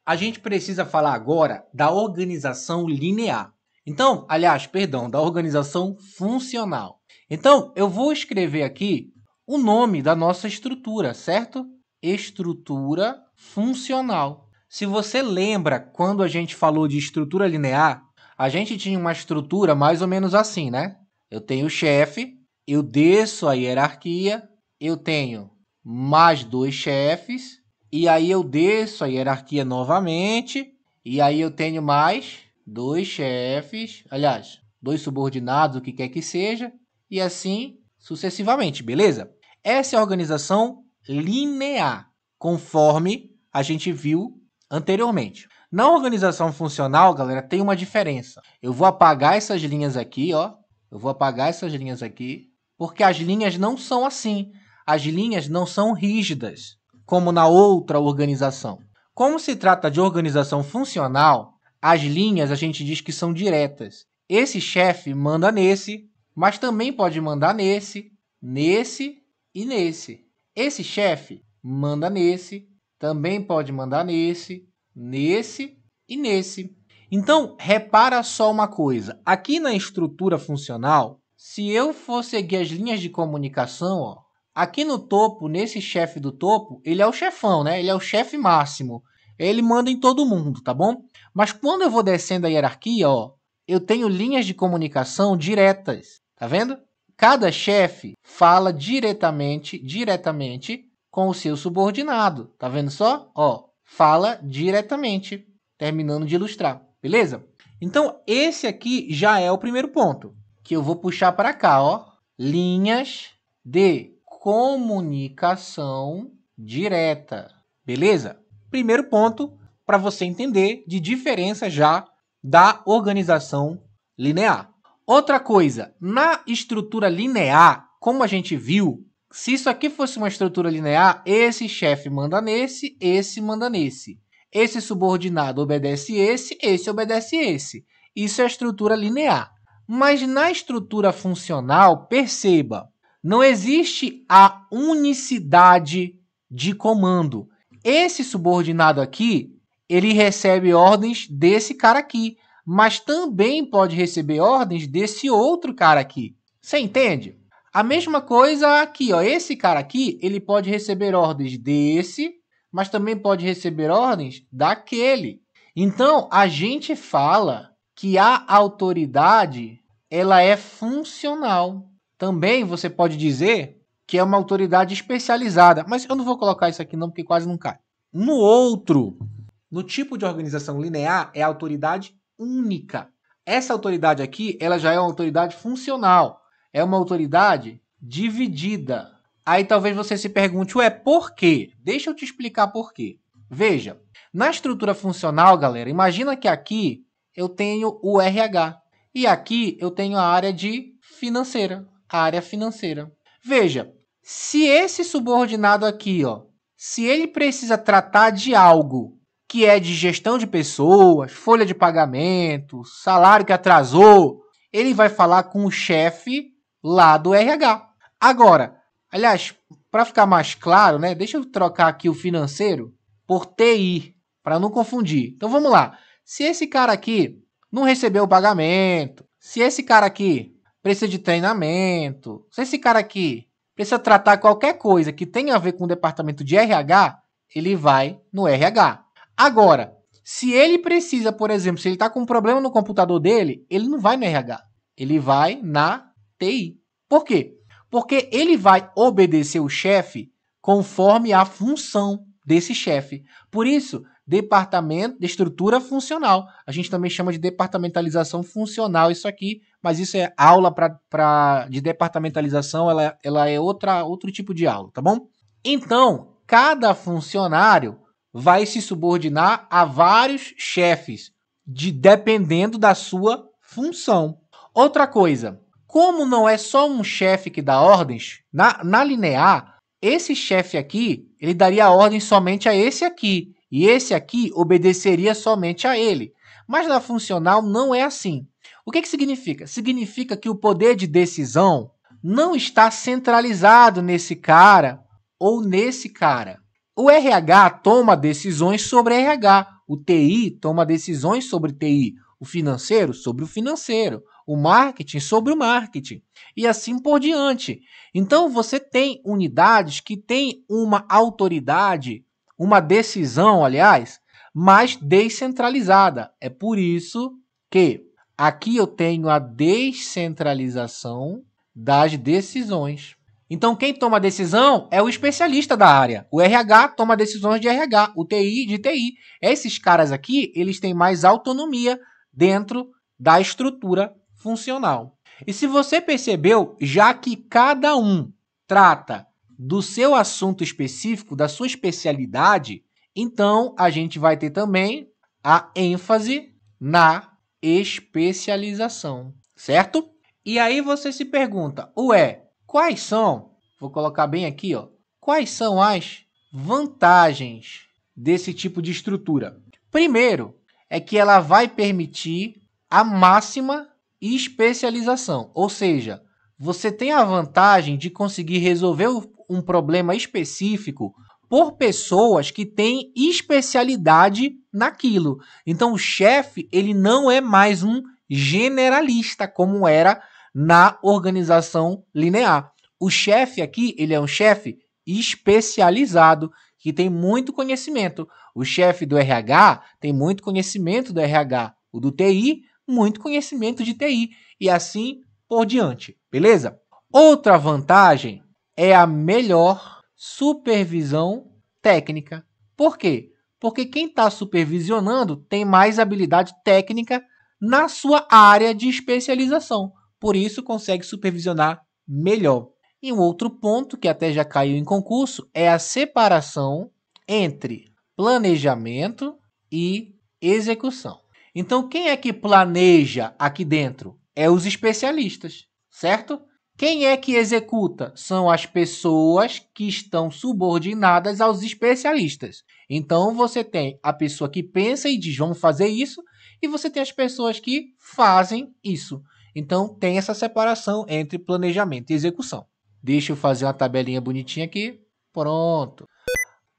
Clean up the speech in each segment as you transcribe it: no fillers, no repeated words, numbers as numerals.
a gente precisa falar agora da organização linear. Então, aliás, perdão, da organização funcional. Então, eu vou escrever aqui o nome da nossa estrutura, certo? Estrutura funcional. Se você lembra quando a gente falou de estrutura linear, a gente tinha uma estrutura mais ou menos assim, né? Eu tenho o chefe, eu desço a hierarquia, eu tenho mais 2 chefes, e aí eu desço a hierarquia novamente, e aí eu tenho mais 2 chefes, aliás, 2 subordinados, o que quer que seja, e assim sucessivamente, beleza? Essa é a organização linear, conforme a gente viu anteriormente. Na organização funcional, galera, tem uma diferença. Eu vou apagar essas linhas aqui, ó. Eu vou apagar essas linhas aqui, porque as linhas não são assim. As linhas não são rígidas, como na outra organização. Como se trata de organização funcional, as linhas a gente diz que são diretas. Esse chefe manda nesse, mas também pode mandar nesse, nesse e nesse. Esse chefe manda nesse, também pode mandar nesse, nesse e nesse. Então, repara só uma coisa. Aqui na estrutura funcional, se eu for seguir as linhas de comunicação, ó, aqui no topo, nesse chefe do topo, ele é o chefão, né? Ele é o chefe máximo. Ele manda em todo mundo, tá bom? Mas quando eu vou descendo a hierarquia, ó, eu tenho linhas de comunicação diretas, tá vendo? Cada chefe fala diretamente com o seu subordinado, tá vendo só? Ó, fala diretamente, terminando de ilustrar, beleza? Então, esse aqui já é o primeiro ponto, que eu vou puxar para cá, ó. Linhas de comunicação direta, beleza? Primeiro ponto para você entender de diferença já da organização linear. Outra coisa, na estrutura linear, como a gente viu, se isso aqui fosse uma estrutura linear, esse chefe manda nesse, esse manda nesse. Esse subordinado obedece esse obedece esse. Isso é a estrutura linear. Mas na estrutura funcional, perceba, não existe a unicidade de comando. Esse subordinado aqui, ele recebe ordens desse cara aqui, mas também pode receber ordens desse outro cara aqui. Você entende? A mesma coisa aqui, ó. Esse cara aqui, ele pode receber ordens desse, mas também pode receber ordens daquele. Então, a gente fala que a autoridade, ela é funcional. Também você pode dizer que é uma autoridade especializada, mas eu não vou colocar isso aqui não, porque quase não cai. No tipo de organização linear, é a autoridade única. Essa autoridade aqui, ela já é uma autoridade funcional. É uma autoridade dividida. Aí talvez você se pergunte, ué, por quê? Deixa eu te explicar por quê. Veja, na estrutura funcional, galera, imagina que aqui eu tenho o RH. E aqui eu tenho a área financeira. A área financeira. Veja, se esse subordinado aqui, ó, se ele precisa tratar de algo que é de gestão de pessoas, folha de pagamento, salário que atrasou, ele vai falar com o chefe lá do RH. Agora, aliás, para ficar mais claro, né, deixa eu trocar aqui o financeiro por TI, para não confundir. Então vamos lá. Se esse cara aqui não recebeu o pagamento, se esse cara aqui precisa de treinamento, se esse cara aqui precisa tratar qualquer coisa que tenha a ver com o departamento de RH, ele vai no RH. Agora, se ele precisa, por exemplo, se ele está com um problema no computador dele, ele não vai no RH, ele vai na TI. Por quê? Porque ele vai obedecer o chefe conforme a função desse chefe. Por isso, departamento de estrutura funcional. A gente também chama de departamentalização funcional isso aqui, mas isso é aula de departamentalização, ela é outro tipo de aula, tá bom? Então, cada funcionário vai se subordinar a vários chefes, dependendo da sua função. Outra coisa, como não é só um chefe que dá ordens, na linear, esse chefe aqui, ele daria ordem somente a esse aqui, e esse aqui obedeceria somente a ele. Mas na funcional não é assim. O que significa? Significa que o poder de decisão não está centralizado nesse cara ou nesse cara. O RH toma decisões sobre RH. O TI toma decisões sobre TI, o financeiro sobre o financeiro, o marketing sobre o marketing, e assim por diante. Então, você tem unidades que têm uma autoridade, uma decisão, aliás, mais descentralizada. É por isso que aqui eu tenho a descentralização das decisões. Então, quem toma a decisão é o especialista da área. O RH toma decisões de RH, o TI de TI. Esses caras aqui, eles têm mais autonomia dentro da estrutura funcional. E se você percebeu, já que cada um trata do seu assunto específico, da sua especialidade, então a gente vai ter também a ênfase na especialização, certo? E aí você se pergunta, ué, quais são, vou colocar bem aqui, ó, quais são as vantagens desse tipo de estrutura? Primeiro, é que ela vai permitir a máxima especialização, ou seja, você tem a vantagem de conseguir resolver um problema específico por pessoas que têm especialidade naquilo. Então, o chefe, ele não é mais um generalista, como era na organização linear. O chefe aqui, ele é um chefe especializado, que tem muito conhecimento. O chefe do RH tem muito conhecimento do RH. O do TI, muito conhecimento de TI. E assim por diante, beleza? Outra vantagem é a melhor supervisão técnica. Por quê? Porque quem está supervisionando tem mais habilidade técnica na sua área de especialização. Por isso, consegue supervisionar melhor. E um outro ponto, que até já caiu em concurso, é a separação entre planejamento e execução. Então, quem é que planeja aqui dentro? É os especialistas, certo? Quem é que executa? São as pessoas que estão subordinadas aos especialistas. Então, você tem a pessoa que pensa e diz, vamos fazer isso, e você tem as pessoas que fazem isso. Então, tem essa separação entre planejamento e execução. Deixa eu fazer uma tabelinha bonitinha aqui. Pronto.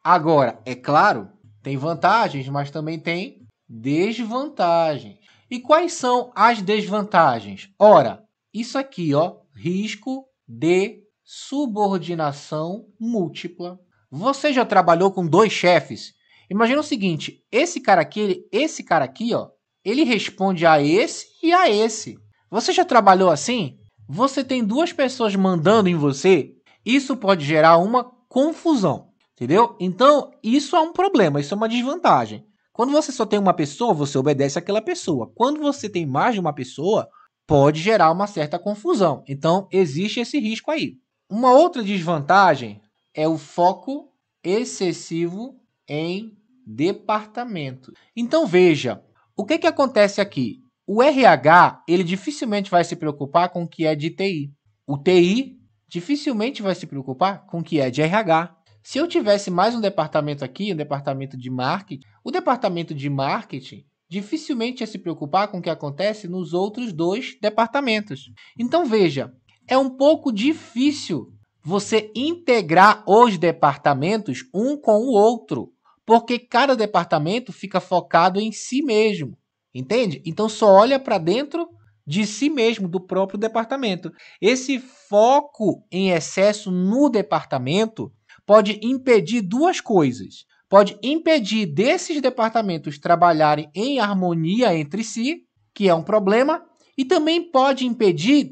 Agora, é claro, tem vantagens, mas também tem desvantagens. E quais são as desvantagens? Ora, isso aqui, ó, risco de subordinação múltipla. Você já trabalhou com dois chefes? Imagina o seguinte, esse cara aqui, ó, ele responde a esse e a esse. Você já trabalhou assim? Você tem duas pessoas mandando em você? Isso pode gerar uma confusão, entendeu? Então, isso é um problema, isso é uma desvantagem. Quando você só tem uma pessoa, você obedece àquela pessoa. Quando você tem mais de uma pessoa, pode gerar uma certa confusão. Então, existe esse risco aí. Uma outra desvantagem é o foco excessivo em departamento. Então, veja, o que acontece aqui? O RH, ele dificilmente vai se preocupar com o que é de TI. O TI dificilmente vai se preocupar com o que é de RH. Se eu tivesse mais um departamento aqui, um departamento de marketing, o departamento de marketing dificilmente ia se preocupar com o que acontece nos outros dois departamentos. Então, veja, é um pouco difícil você integrar os departamentos um com o outro, porque cada departamento fica focado em si mesmo, entende? Então, só olha para dentro de si mesmo, do próprio departamento. Esse foco em excesso no departamento pode impedir duas coisas. Pode impedir desses departamentos trabalharem em harmonia entre si, que é um problema, e também pode impedir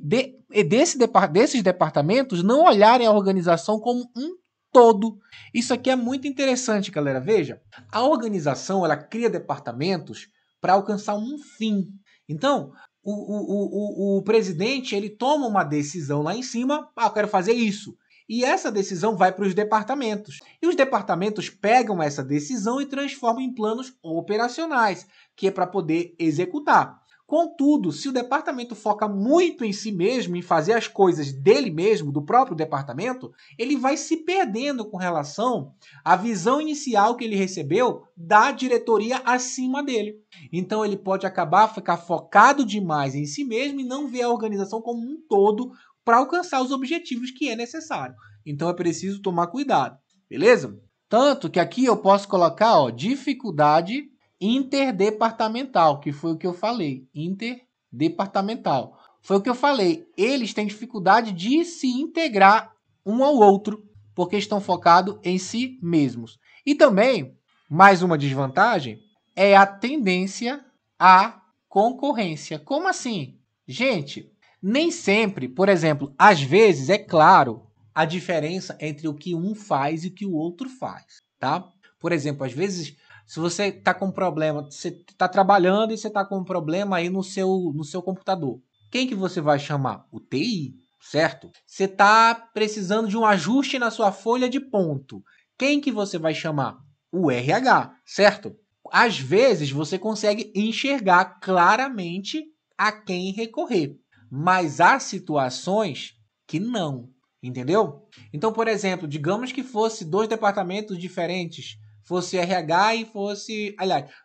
desses departamentos não olharem a organização como um todo. Isso aqui é muito interessante, galera. Veja, a organização ela cria departamentos para alcançar um fim. Então, o presidente ele toma uma decisão lá em cima, eu quero fazer isso. E essa decisão vai para os departamentos. E os departamentos pegam essa decisão e transformam em planos operacionais, que é para poder executar. Contudo, se o departamento foca muito em si mesmo, em fazer as coisas dele mesmo, do próprio departamento, ele vai se perdendo com relação à visão inicial que ele recebeu da diretoria acima dele. Então ele pode ficar focado demais em si mesmo e não ver a organização como um todo para alcançar os objetivos que é necessário. Então é preciso tomar cuidado, beleza? Tanto que aqui eu posso colocar, ó, dificuldade interdepartamental, que foi o que eu falei. Interdepartamental. Foi o que eu falei. Eles têm dificuldade de se integrar um ao outro, porque estão focados em si mesmos. E também, mais uma desvantagem, é a tendência à concorrência. Como assim? Gente, nem sempre, por exemplo, às vezes, é claro, a diferença entre o que um faz e o que o outro faz, tá? Por exemplo, às vezes, se você está com um problema, você está trabalhando e você está com um problema aí no seu computador, quem que você vai chamar? O TI, certo? Você está precisando de um ajuste na sua folha de ponto. Quem que você vai chamar? O RH, certo? Às vezes você consegue enxergar claramente a quem recorrer, mas há situações que não, entendeu? Então, por exemplo, digamos que fosse dois departamentos diferentes, fosse RH e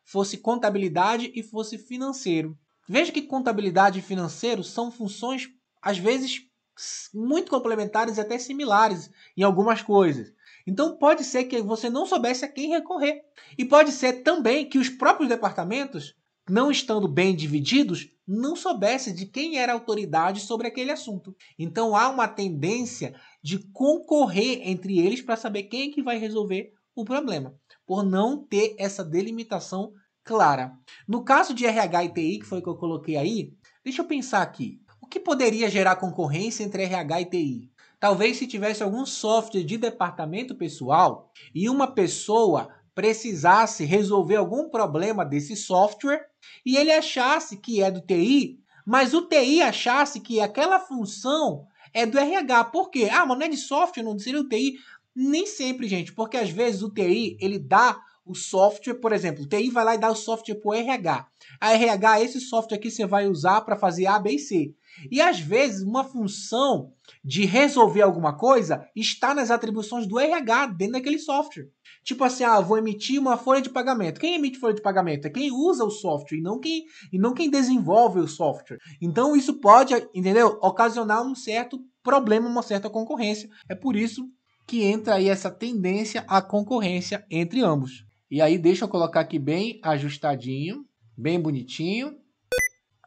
fosse contabilidade e fosse financeiro. Veja que contabilidade e financeiro são funções, às vezes, muito complementares e até similares em algumas coisas. Então pode ser que você não soubesse a quem recorrer. E pode ser também que os próprios departamentos, não estando bem divididos, não soubessem de quem era a autoridade sobre aquele assunto. Então há uma tendência de concorrer entre eles para saber quem é que vai resolver o problema, por não ter essa delimitação clara. No caso de RH e TI, que foi o que eu coloquei aí, deixa eu pensar aqui. O que poderia gerar concorrência entre RH e TI? Talvez se tivesse algum software de departamento pessoal e uma pessoa precisasse resolver algum problema desse software e ele achasse que é do TI, mas o TI achasse que aquela função é do RH. Por quê? Ah, mas não é de software, não seria o TI. Nem sempre, gente, porque às vezes o TI, ele dá o software, por exemplo, o TI vai lá e dá o software para o RH. A RH, esse software aqui você vai usar para fazer A, B e C. E às vezes uma função de resolver alguma coisa está nas atribuições do RH dentro daquele software. Tipo assim, vou emitir uma folha de pagamento. Quem emite folha de pagamento? É quem usa o software e não quem desenvolve o software. Então isso pode, entendeu? Ocasionar um certo problema, uma certa concorrência. É por isso que entra aí essa tendência à concorrência entre ambos. E aí deixa eu colocar aqui bem ajustadinho, bem bonitinho,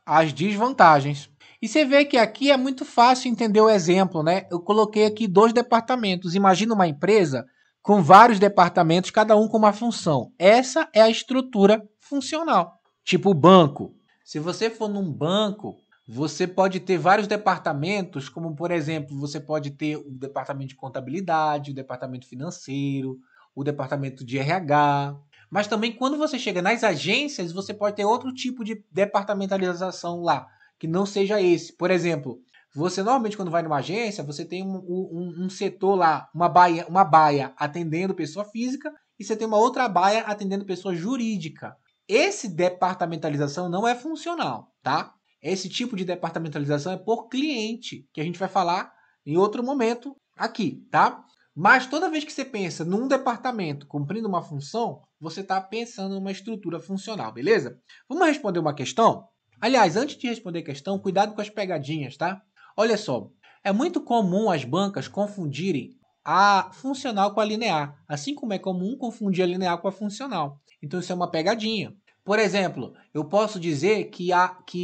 as desvantagens. E você vê que aqui é muito fácil entender o exemplo, né? Eu coloquei aqui 2 departamentos. Imagina uma empresa com vários departamentos, cada um com uma função. Essa é a estrutura funcional. Tipo banco. Se você for num banco, você pode ter vários departamentos, como por exemplo, você pode ter o departamento de contabilidade, o departamento financeiro, o departamento de RH. Mas também quando você chega nas agências, você pode ter outro tipo de departamentalização lá, que não seja esse. Por exemplo, você normalmente quando vai numa agência, você tem um setor lá, uma baia atendendo pessoa física e você tem uma outra baia atendendo pessoa jurídica. Esse departamentalização não é funcional, tá? Esse tipo de departamentalização é por cliente, que a gente vai falar em outro momento aqui, tá? Mas toda vez que você pensa num departamento cumprindo uma função, você está pensando numa estrutura funcional, beleza? Vamos responder uma questão? Aliás, antes de responder a questão, cuidado com as pegadinhas, tá? Olha só, é muito comum as bancas confundirem a funcional com a linear, assim como é comum confundir a linear com a funcional. Então isso é uma pegadinha. Por exemplo, eu posso dizer que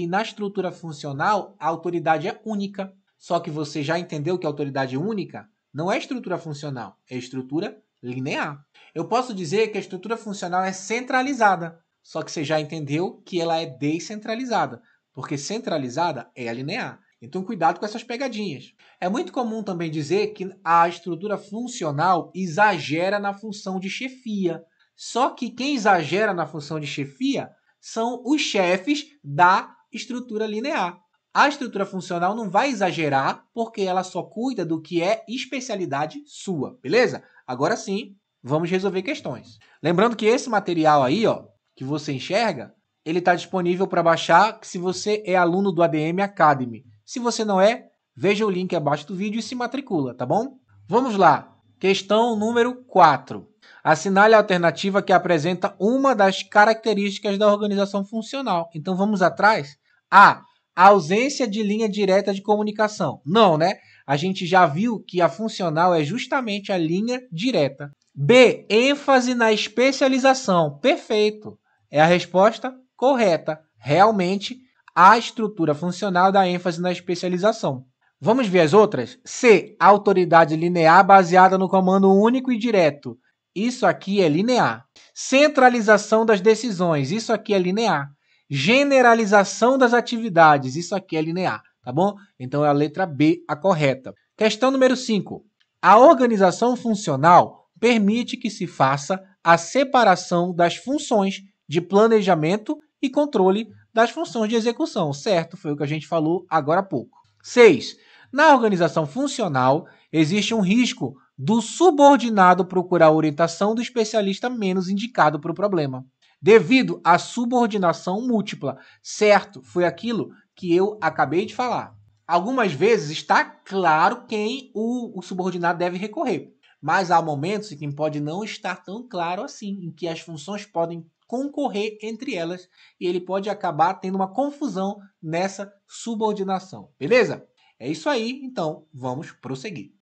na estrutura funcional a autoridade é única, só que você já entendeu que a autoridade única não é estrutura funcional, é estrutura linear. Eu posso dizer que a estrutura funcional é centralizada, só que você já entendeu que ela é descentralizada, porque centralizada é a linear. Então, cuidado com essas pegadinhas. É muito comum também dizer que a estrutura funcional exagera na função de chefia. Só que quem exagera na função de chefia são os chefes da estrutura linear. A estrutura funcional não vai exagerar porque ela só cuida do que é especialidade sua, beleza? Agora sim, vamos resolver questões. Lembrando que esse material aí, ó, que você enxerga, ele está disponível para baixar se você é aluno do ADM Academy. Se você não é, veja o link abaixo do vídeo e se matricula, tá bom? Vamos lá. Questão número 4. Assinale a alternativa que apresenta uma das características da organização funcional. Então vamos atrás. A ausência de linha direta de comunicação. Não, né? A gente já viu que a funcional é justamente a linha direta. B, ênfase na especialização. Perfeito. É a resposta correta. Realmente, a estrutura funcional dá ênfase na especialização. Vamos ver as outras? C. Autoridade linear baseada no comando único e direto. Isso aqui é linear. Centralização das decisões. Isso aqui é linear. Generalização das atividades. Isso aqui é linear, tá bom? Então é a letra B a correta. Questão número 5. A organização funcional permite que se faça a separação das funções de planejamento e controle das funções de execução, certo? Foi o que a gente falou agora há pouco. 6. Na organização funcional, existe um risco do subordinado procurar a orientação do especialista menos indicado para o problema, devido à subordinação múltipla, certo? Foi aquilo que eu acabei de falar. Algumas vezes está claro quem o subordinado deve recorrer, mas há momentos em que pode não estar tão claro assim, em que as funções podem concorrer entre elas e ele pode acabar tendo uma confusão nessa subordinação, beleza? É isso aí, então vamos prosseguir.